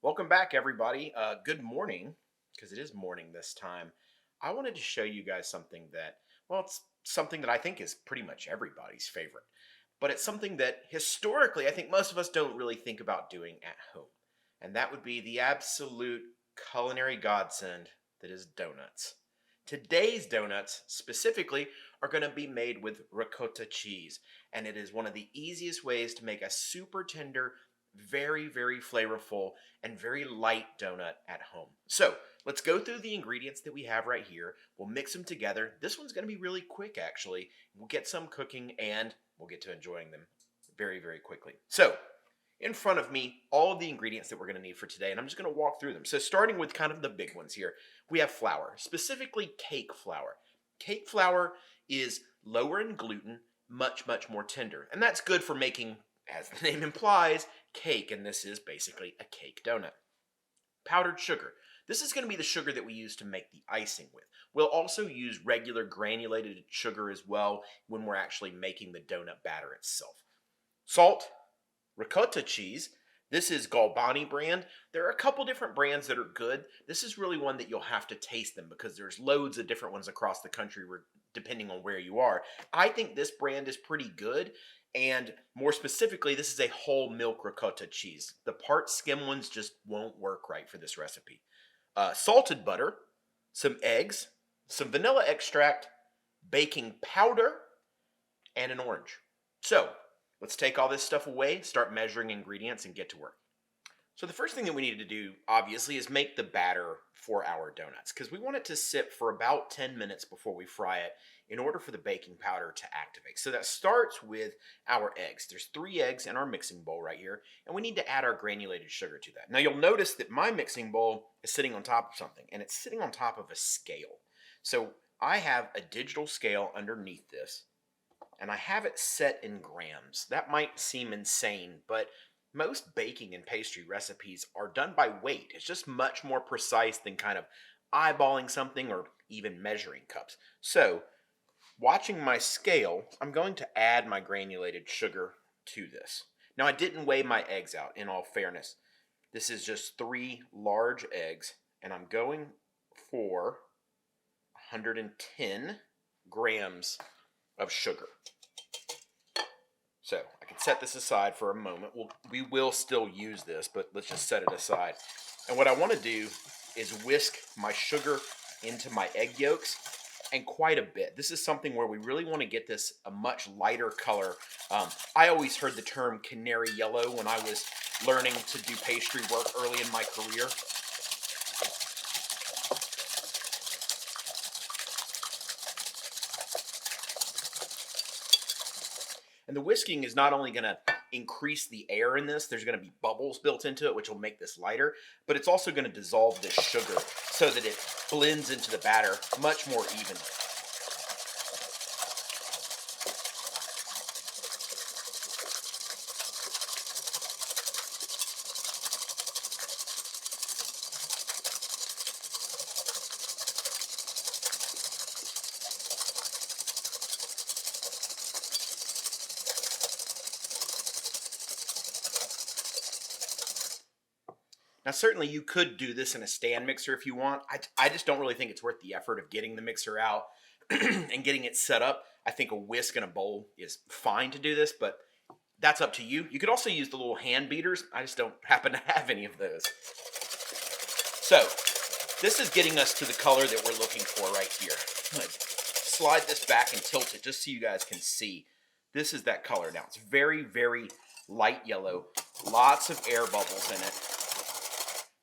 Welcome back, everybody. Good morning, because it is morning this time. I wanted to show you guys something that, well, it's something that I think is pretty much everybody's favorite, but it's something that historically I think most of us don't really think about doing at home. And that would be the absolute culinary godsend that is donuts. Today's donuts, specifically, are going to be made with ricotta cheese, and it is one of the easiest ways to make a super tender, very flavorful, and very light donut at home. So let's go through the ingredients that we have right here. We'll mix them together. This one's going to be really quick, actually. We'll get some cooking and we'll get to enjoying them very quickly. So, in front of me, all of the ingredients that we're going to need for today, and I'm just going to walk through them. So, starting with kind of the big ones here, we have flour, specifically cake flour. Cake flour is lower in gluten, much more tender, and that's good for making, as the name implies, cake, and this is basically a cake donut. Powdered sugar. This is going to be the sugar that we use to make the icing with. We'll also use regular granulated sugar as well when we're actually making the donut batter itself. Salt, ricotta cheese. This is Galbani brand. There are a couple different brands that are good. This is really one that you'll have to taste them because there's loads of different ones across the country depending on where you are. I think this brand is pretty good. And more specifically, this is a whole milk ricotta cheese. The part skim ones just won't work right for this recipe. Salted butter, some eggs, some vanilla extract, baking powder, and an orange. So let's take all this stuff away, start measuring ingredients, and get to work. So the first thing that we need to do, obviously, is make the batter for our donuts because we want it to sit for about 10 minutes before we fry it in order for the baking powder to activate. So that starts with our eggs. There's 3 eggs in our mixing bowl right here, and we need to add our granulated sugar to that. Now you'll notice that my mixing bowl is sitting on top of something, and it's sitting on top of a scale. So I have a digital scale underneath this, and I have it set in grams. That might seem insane, but most baking and pastry recipes are done by weight. It's just much more precise than kind of eyeballing something or even measuring cups. So, watching my scale, I'm going to add my granulated sugar to this. Now, I didn't weigh my eggs out, in all fairness. This is just 3 large eggs, and I'm going for 110 grams of sugar. So I can set this aside for a moment. We will still use this, but let's just set it aside. And what I want to do is whisk my sugar into my egg yolks, and quite a bit. This is something where we really want to get this a much lighter color. I always heard the term canary yellow when I was learning to do pastry work early in my career. And the whisking is not only going to increase the air in this, there's going to be bubbles built into it, which will make this lighter, but it's also going to dissolve this sugar so that it blends into the batter much more evenly. Now, certainly you could do this in a stand mixer if you want. I just don't really think it's worth the effort of getting the mixer out and getting it set up. I think a whisk and a bowl is fine to do this, but that's up to you. You could also use the little hand beaters. I just don't happen to have any of those. So, this is getting us to the color that we're looking for right here. I'm going to slide this back and tilt it just so you guys can see. This is that color now. It's very light yellow. Lots of air bubbles in it.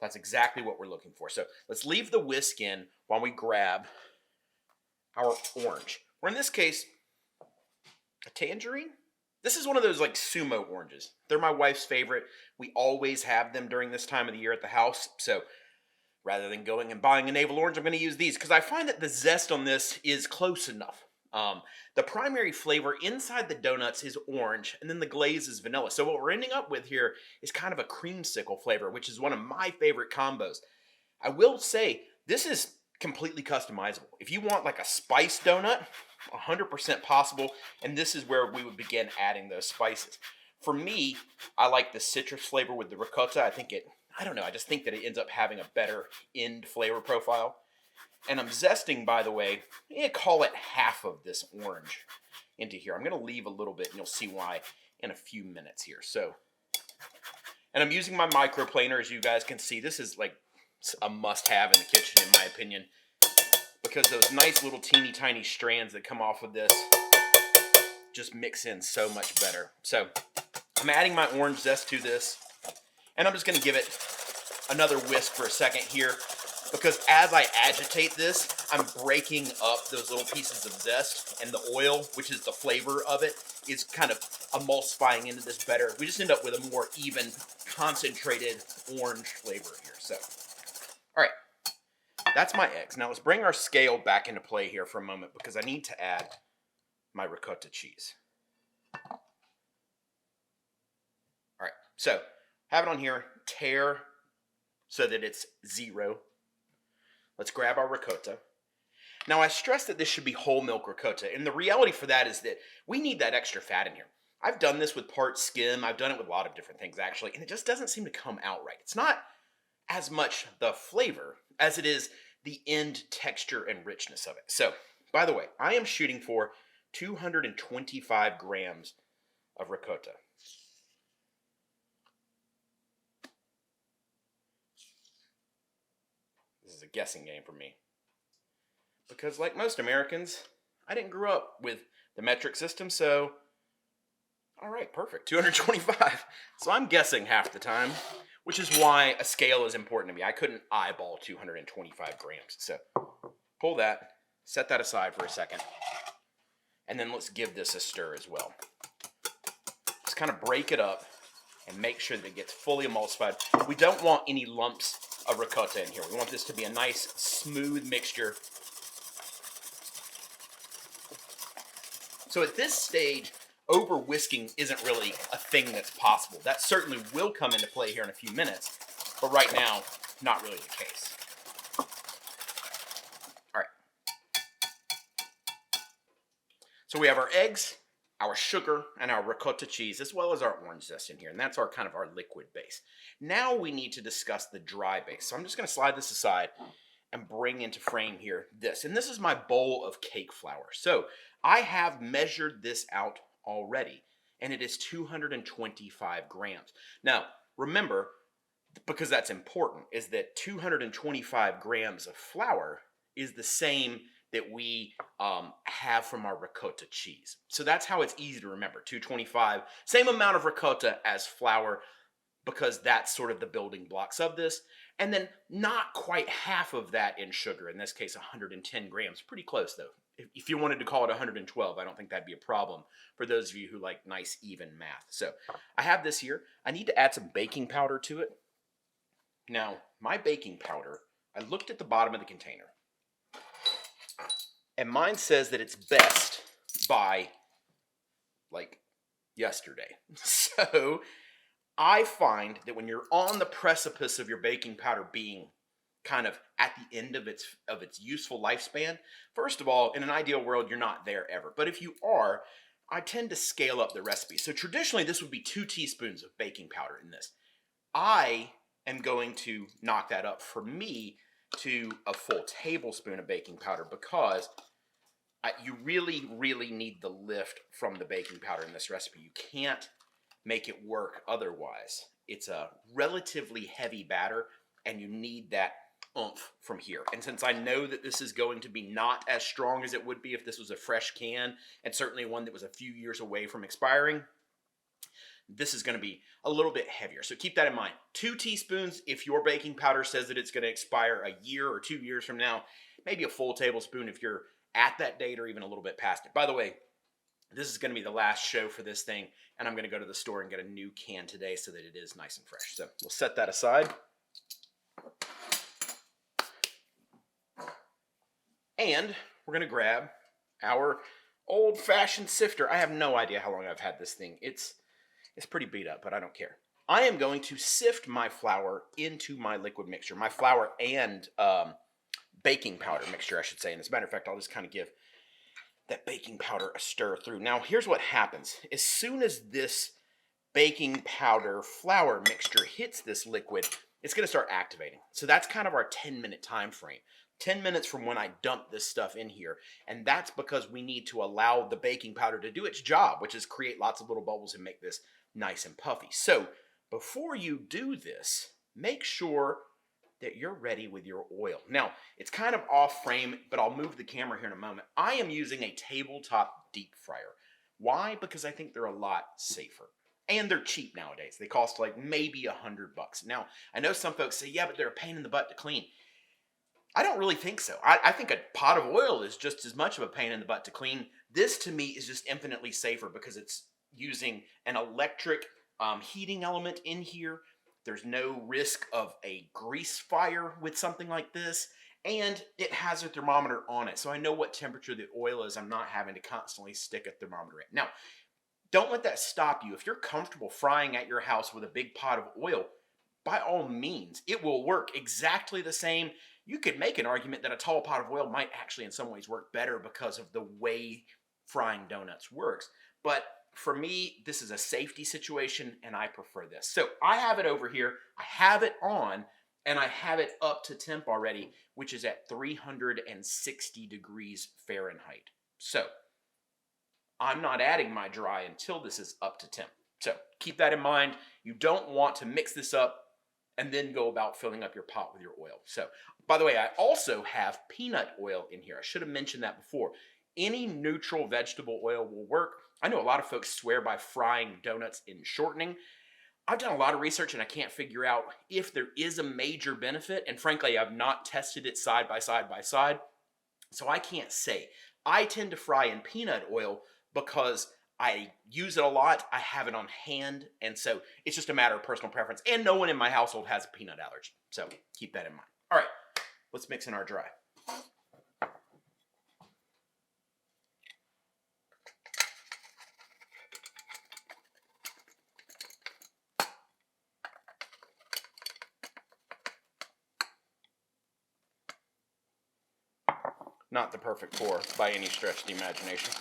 That's exactly what we're looking for. So let's leave the whisk in while we grab our orange. Or in this case, a tangerine. This is one of those like sumo oranges. They're my wife's favorite. We always have them during this time of the year at the house. So rather than going and buying a navel orange, I'm going to use these because I find that the zest on this is close enough. The primary flavor inside the donuts is orange, and then the glaze is vanilla. So what we're ending up with here is kind of a creamsicle flavor, which is one of my favorite combos. I will say, this is completely customizable. If you want like a spice donut, 100% possible, and this is where we would begin adding those spices. For me, I like the citrus flavor with the ricotta. I think it I don't know, I just think that it ends up having a better end flavor profile. And I'm zesting, by the way, call it half of this orange into here. I'm going to leave a little bit, and you'll see why in a few minutes here. So, and I'm using my microplaner, as you guys can see. This is like a must-have in the kitchen, in my opinion, because those nice little teeny tiny strands that come off of this just mix in so much better. So I'm adding my orange zest to this, and I'm just going to give it another whisk for a second here, because as I agitate this, I'm breaking up those little pieces of zest, and the oil, which is the flavor of it, is kind of emulsifying into this better. We just end up with a more even, concentrated orange flavor here. So, all right, that's my eggs. Now let's bring our scale back into play here for a moment, because I need to add my ricotta cheese. All right, so have it on here, tare so that it's 0. Let's grab our ricotta. Now, I stress that this should be whole milk ricotta, and the reality for that is that we need that extra fat in here. I've done this with part skim. I've done it with a lot of different things, actually, and it just doesn't seem to come out right. It's not as much the flavor as it is the end texture and richness of it. So, by the way, I am shooting for 225 grams of ricotta. This is a guessing game for me, because like most Americans, I didn't grow up with the metric system, so all right, perfect, 225. So I'm guessing half the time, which is why a scale is important to me. I couldn't eyeball 225 grams. So pull that, set that aside for a second, and then let's give this a stir as well. Just kind of break it up and make sure that it gets fully emulsified. We don't want any lumps of ricotta in here. We want this to be a nice, smooth mixture. So at this stage, over whisking isn't really a thing that's possible. That certainly will come into play here in a few minutes, but right now, not really the case. All right. So we have our eggs, our sugar, and our ricotta cheese, as well as our orange zest in here, and that's our kind of our liquid base. Now we need to discuss the dry base. So I'm just going to slide this aside and bring into frame here this. And this is my bowl of cake flour. So I have measured this out already, and it is 225 grams. Now, remember, because that's important, is that 225 grams of flour is the same that we have from our ricotta cheese. So that's how it's easy to remember, 225, same amount of ricotta as flour, because that's sort of the building blocks of this. And then not quite half of that in sugar, in this case 110 grams, pretty close though. If you wanted to call it 112, I don't think that'd be a problem for those of you who like nice even math. So I have this here. I need to add some baking powder to it. Now, my baking powder, I looked at the bottom of the container, and mine says that it's best by like yesterday. So I find that when you're on the precipice of your baking powder being kind of at the end of its useful lifespan, first of all, in an ideal world, you're not there ever. But if you are, I tend to scale up the recipe. So traditionally, this would be 2 teaspoons of baking powder in this. I am going to knock that up for me to a full tablespoon of baking powder, because you really, really need the lift from the baking powder in this recipe. You can't make it work otherwise. It's a relatively heavy batter, and you need that oomph from here. And since I know that this is going to be not as strong as it would be if this was a fresh can, and certainly one that was a few years away from expiring, this is going to be a little bit heavier. So keep that in mind. 2 teaspoons if your baking powder says that it's going to expire a year or 2 years from now. Maybe a full tablespoon if you're at that date, or even a little bit past it. By the way, this is going to be the last show for this thing, and I'm going to go to the store and get a new can today so that it is nice and fresh. So we'll set that aside. And we're going to grab our old-fashioned sifter. I have no idea how long I've had this thing. It's pretty beat up, but I don't care. I am going to sift my flour into my liquid mixture. My flour and baking powder mixture, I should say. And as a matter of fact, I'll just kind of give that baking powder a stir through. Now, here's what happens. As soon as this baking powder flour mixture hits this liquid, it's going to start activating. So that's kind of our 10-minute time frame. 10 minutes from when I dump this stuff in here. And that's because we need to allow the baking powder to do its job, which is create lots of little bubbles and make this nice and puffy. So before you do this, make sure that you're ready with your oil. Now, it's kind of off frame, but I'll move the camera here in a moment. I am using a tabletop deep fryer. Why? Because I think they're a lot safer. And they're cheap nowadays. They cost like maybe $100. Now, I know some folks say, yeah, but they're a pain in the butt to clean. I don't really think so. I think a pot of oil is just as much of a pain in the butt to clean. This to me is just infinitely safer because it's using an electric heating element in here. There's no risk of a grease fire with something like this. And it has a thermometer on it. So I know what temperature the oil is. I'm not having to constantly stick a thermometer in. Now, don't let that stop you. If you're comfortable frying at your house with a big pot of oil, by all means, it will work exactly the same. You could make an argument that a tall pot of oil might actually in some ways work better because of the way frying donuts works. But for me, this is a safety situation and I prefer this. So I have it over here, I have it on, and I have it up to temp already, which is at 360 degrees Fahrenheit. So I'm not adding my dry until this is up to temp. So keep that in mind. You don't want to mix this up and then go about filling up your pot with your oil. So, by the way, I also have peanut oil in here. I should have mentioned that before. Any neutral vegetable oil will work. I know a lot of folks swear by frying donuts in shortening. I've done a lot of research and I can't figure out if there is a major benefit. And frankly, I've not tested it side by side by side. So I can't say. I tend to fry in peanut oil because I use it a lot, I have it on hand, and so it's just a matter of personal preference. And no one in my household has a peanut allergy, so keep that in mind. All right, let's mix in our dry. Not the perfect pour by any stretch of the imagination.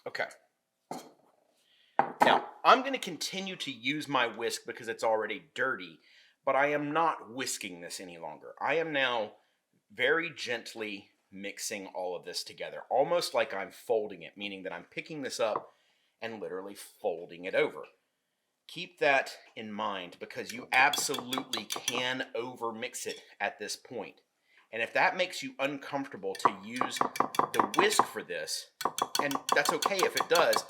Okay. Now, I'm going to continue to use my whisk because it's already dirty, but I am not whisking this any longer. I am now very gently mixing all of this together, almost like I'm folding it, meaning that I'm picking this up and literally folding it over. Keep that in mind because you absolutely can over mix it at this point. And if that makes you uncomfortable to use the whisk for this, and that's okay if it does,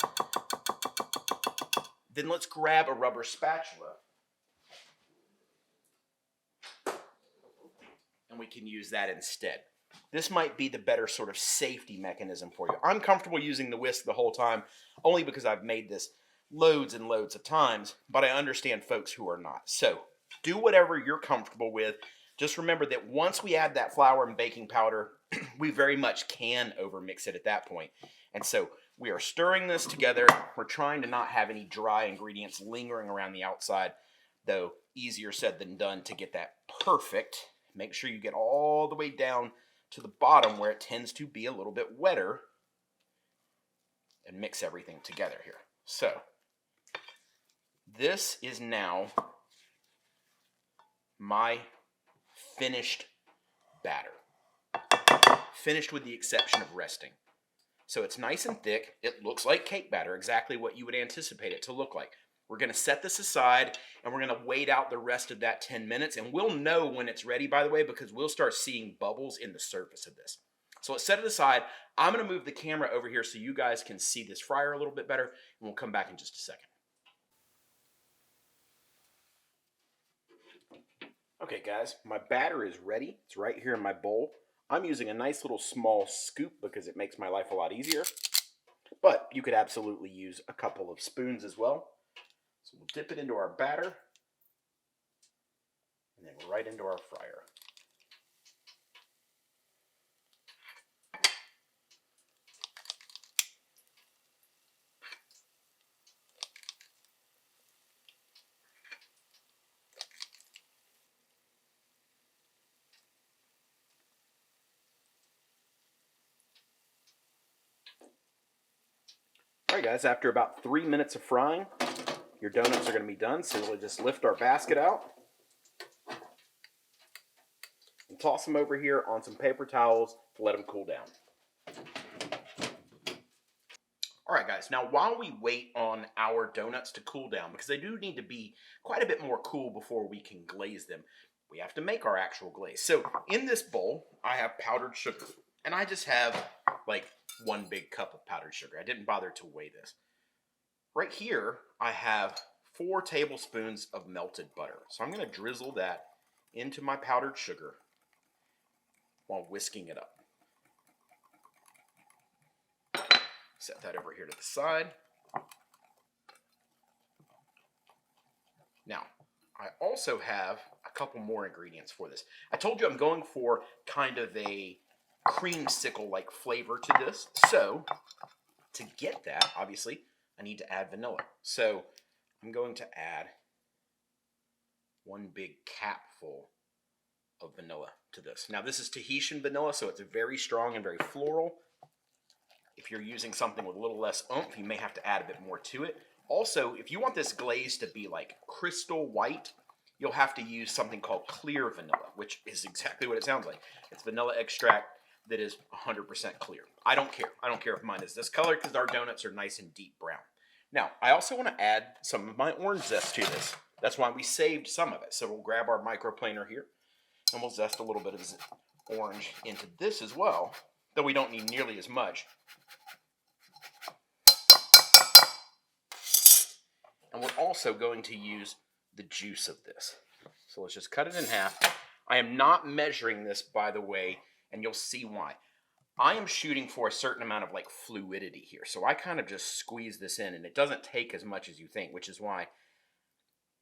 then let's grab a rubber spatula and we can use that instead. This might be the better sort of safety mechanism for you. I'm comfortable using the whisk the whole time only because I've made this loads and loads of times, but I understand folks who are not. So do whatever you're comfortable with. Just remember that once we add that flour and baking powder, we very much can overmix it at that point. And so we are stirring this together. We're trying to not have any dry ingredients lingering around the outside, though easier said than done to get that perfect. Make sure you get all the way down to the bottom where it tends to be a little bit wetter and mix everything together here. So this is now my finished batter. Finished with the exception of resting. So it's nice and thick. It looks like cake batter, exactly what you would anticipate it to look like. We're going to set this aside and we're going to wait out the rest of that 10 minutes. And we'll know when it's ready, by the way, because we'll start seeing bubbles in the surface of this. So let's set it aside. I'm going to move the camera over here so you guys can see this fryer a little bit better. And we'll come back in just a second. Okay, guys, my batter is ready. It's right here in my bowl. I'm using a nice little small scoop because it makes my life a lot easier. But you could absolutely use a couple of spoons as well. So we'll dip it into our batter and then right into our fryer. Alright guys, after about 3 minutes of frying, your donuts are going to be done, so we'll just lift our basket out and toss them over here on some paper towels to let them cool down. Alright guys, now while we wait on our donuts to cool down, because they do need to be quite a bit more cool before we can glaze them, we have to make our actual glaze. So in this bowl, I have powdered sugar, and I just have like 1 big cup of powdered sugar. I didn't bother to weigh this. Right here, I have 4 tablespoons of melted butter. So I'm going to drizzle that into my powdered sugar while whisking it up. Set that over here to the side. Now, I also have a couple more ingredients for this. I told you I'm going for kind of a creamsicle-like flavor to this. So, to get that, obviously, I need to add vanilla. So, I'm going to add 1 big capful of vanilla to this. Now, this is Tahitian vanilla, so it's very strong and very floral. If you're using something with a little less oomph, you may have to add a bit more to it. Also, if you want this glaze to be like crystal white, you'll have to use something called clear vanilla, which is exactly what it sounds like. It's vanilla extract that is 100% clear. I don't care. I don't care if mine is this color because our donuts are nice and deep brown. Now, I also want to add some of my orange zest to this. That's why we saved some of it. So we'll grab our microplaner here and we'll zest a little bit of orange into this as well, though we don't need nearly as much. And we're also going to use the juice of this. So let's just cut it in half. I am not measuring this, by the way, and you'll see why. I am shooting for a certain amount of like fluidity here. So I kind of just squeeze this in, and it doesn't take as much as you think, which is why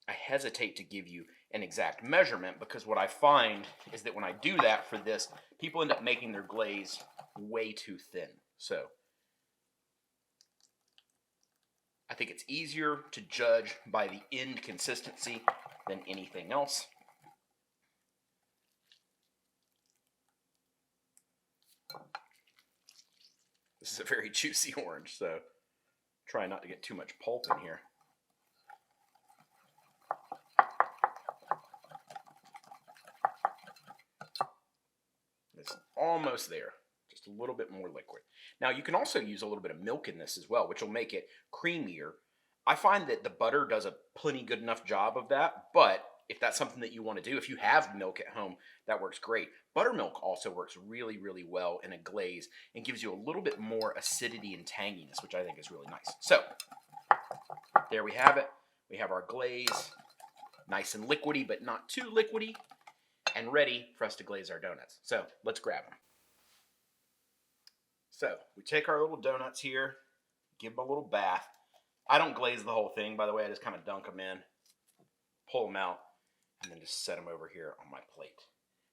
I hesitate to give you an exact measurement, because what I find is that when I do that for this, people end up making their glaze way too thin. So I think it's easier to judge by the end consistency than anything else. This is a very juicy orange, so try not to get too much pulp in here. It's almost there. Just a little bit more liquid. Now, you can also use a little bit of milk in this as well, which will make it creamier. I find that the butter does a plenty good enough job of that, but if that's something that you want to do, if you have milk at home, that works great. Buttermilk also works really, really well in a glaze and gives you a little bit more acidity and tanginess, which I think is really nice. So, there we have it. We have our glaze, nice and liquidy, but not too liquidy, and ready for us to glaze our donuts. So, let's grab them. So, we take our little donuts here, give them a little bath. I don't glaze the whole thing, by the way. I just kind of dunk them in, pull them out, and then just set them over here on my plate.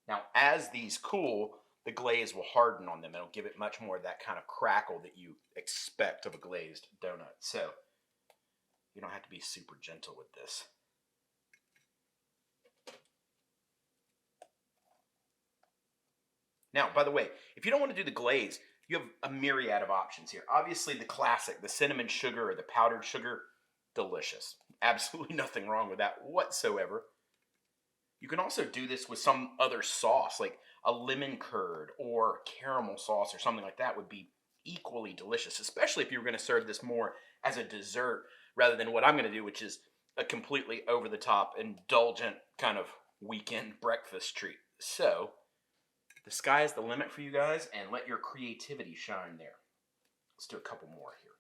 Now, as these cool, the glaze will harden on them. It'll give it much more of that kind of crackle that you expect of a glazed donut. So, you don't have to be super gentle with this. Now, by the way, if you don't want to do the glaze, you have a myriad of options here. Obviously, the classic, the cinnamon sugar or the powdered sugar, delicious. Absolutely nothing wrong with that whatsoever. You can also do this with some other sauce, like a lemon curd or caramel sauce or something like that would be equally delicious, especially if you were going to serve this more as a dessert rather than what I'm going to do, which is a completely over-the-top, indulgent kind of weekend breakfast treat. So, the sky is the limit for you guys, and let your creativity shine there. Let's do a couple more here.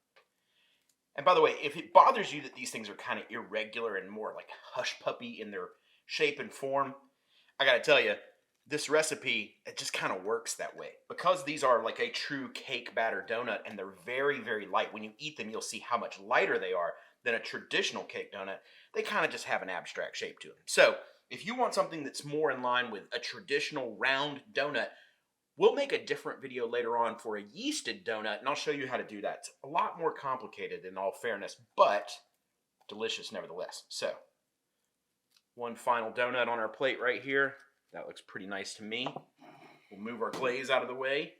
And by the way, if it bothers you that these things are kind of irregular and more like hush puppy in their shape and form, I gotta tell you, this recipe, it just kind of works that way. Because these are like a true cake batter donut and they're very, very light. When you eat them, you'll see how much lighter they are than a traditional cake donut. They kind of just have an abstract shape to them. So, if you want something that's more in line with a traditional round donut, we'll make a different video later on for a yeasted donut, and I'll show you how to do that. It's a lot more complicated in all fairness, but delicious nevertheless. So, one final donut on our plate right here. That looks pretty nice to me. We'll move our glaze out of the way.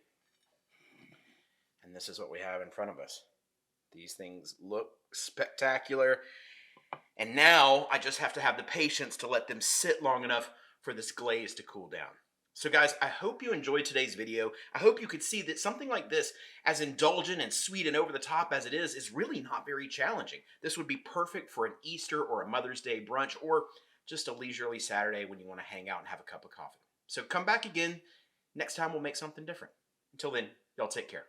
And this is what we have in front of us. These things look spectacular. And now I just have to have the patience to let them sit long enough for this glaze to cool down. So guys, I hope you enjoyed today's video. I hope you could see that something like this, as indulgent and sweet and over the top as it is really not very challenging. This would be perfect for an Easter or a Mother's Day brunch, or just a leisurely Saturday when you want to hang out and have a cup of coffee. So come back again. Next time we'll make something different. Until then, y'all take care.